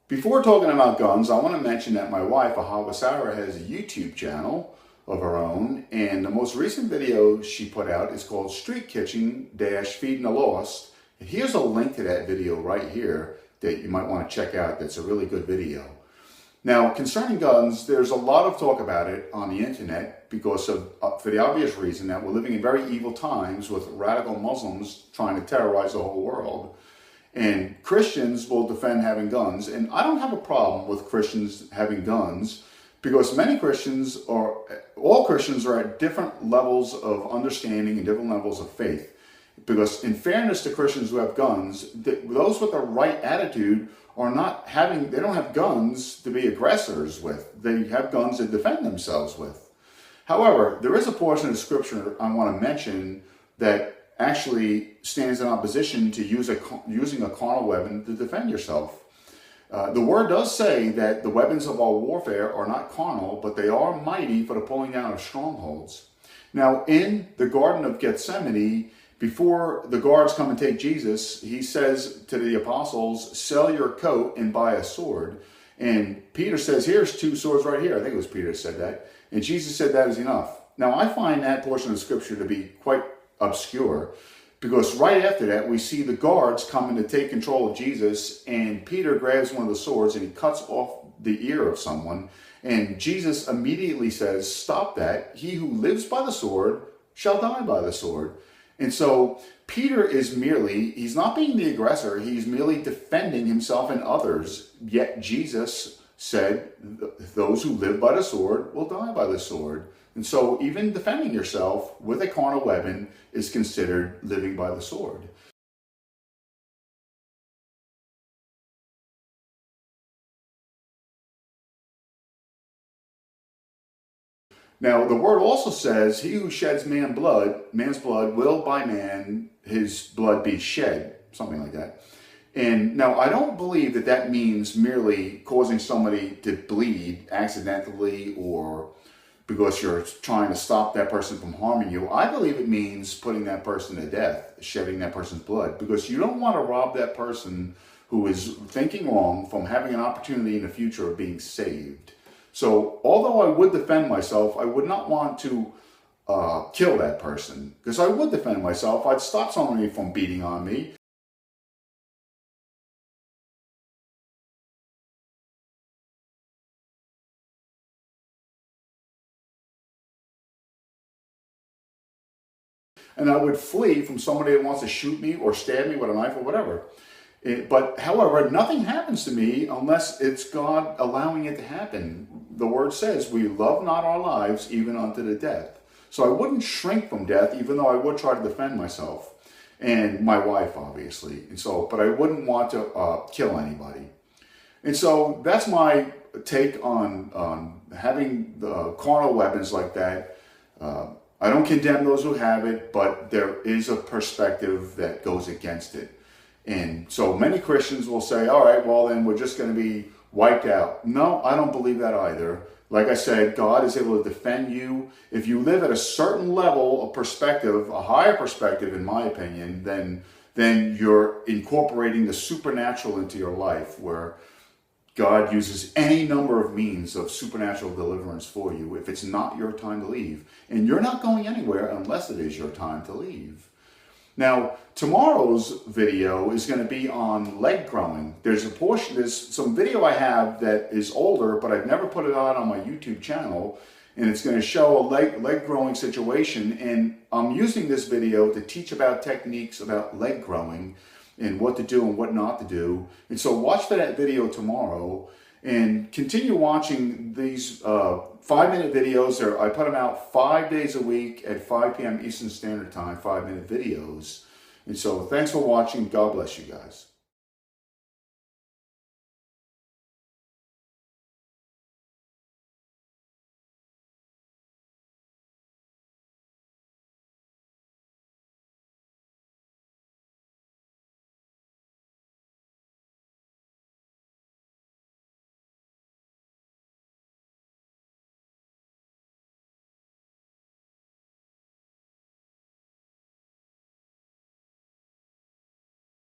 Before talking about guns, I want to mention that my wife, Ahava Sarah, has a YouTube channel of her own, and the most recent video she put out is called Street Kitchen Feeding the Lost. And here's a link to that video right here that you might want to check out. That's a really good video. Now, concerning guns, there's a lot of talk about it on the internet because of, for the obvious reason that we're living in very evil times with radical Muslims trying to terrorize the whole world. And Christians will defend having guns. And I don't have a problem with Christians having guns because many Christians, or all Christians, are at different levels of understanding and different levels of faith. Because in fairness to Christians who have guns, those with the right attitude are not having, they don't have guns to be aggressors with. They have guns to defend themselves with. However, there is a portion of scripture I want to mention that actually stands in opposition to using a carnal weapon to defend yourself. The word does say that the weapons of our warfare are not carnal, but they are mighty for the pulling down of strongholds. Now, in the Garden of Gethsemane, before the guards come and take Jesus, he says to the apostles, sell your coat and buy a sword. And Peter says, here's 2 swords right here. I think it was Peter who said that. And Jesus said that is enough. Now, I find that portion of scripture to be quite obscure because right after that, we see the guards coming to take control of Jesus, and Peter grabs one of the swords and he cuts off the ear of someone. And Jesus immediately says, stop that. He who lives by the sword shall die by the sword. And so Peter is merely, he's not being the aggressor, he's merely defending himself and others. Yet Jesus said, those who live by the sword will die by the sword. And so even defending yourself with a carnal weapon is considered living by the sword. Now, the word also says, he who sheds man's blood will by man his blood be shed, something like that. And now, I don't believe that that means merely causing somebody to bleed accidentally or because you're trying to stop that person from harming you. I believe it means putting that person to death, shedding that person's blood, because you don't want to rob that person who is thinking wrong from having an opportunity in the future of being saved. So, although I would defend myself, I would not want to kill that person. Because I would defend myself. I'd stop somebody from beating on me. And I would flee from somebody that wants to shoot me or stab me with a knife or whatever. But however, nothing happens to me unless it's God allowing it to happen. The word says, we love not our lives even unto the death. So I wouldn't shrink from death, even though I would try to defend myself. And my wife, obviously. And so, but I wouldn't want to kill anybody. And so that's my take on having the carnal weapons like that. I don't condemn those who have it, but there is a perspective that goes against it. And so many Christians will say, all right, well, then we're just going to be wiped out. No, I don't believe that either. Like I said, God is able to defend you. If you live at a certain level of perspective, a higher perspective, in my opinion, then you're incorporating the supernatural into your life, where God uses any number of means of supernatural deliverance for you if it's not your time to leave. And you're not going anywhere unless it is your time to leave. Now, tomorrow's video is going to be on leg growing. There's some video I have that is older, but I've never put it out on my YouTube channel. And it's going to show a leg growing situation. And I'm using this video to teach about techniques about leg growing and what to do and what not to do. And so watch for that video tomorrow and continue watching these 5-minute videos. I put them out 5 days a week at 5 p.m. Eastern Standard Time, 5-minute videos. And so thanks for watching. God bless you guys.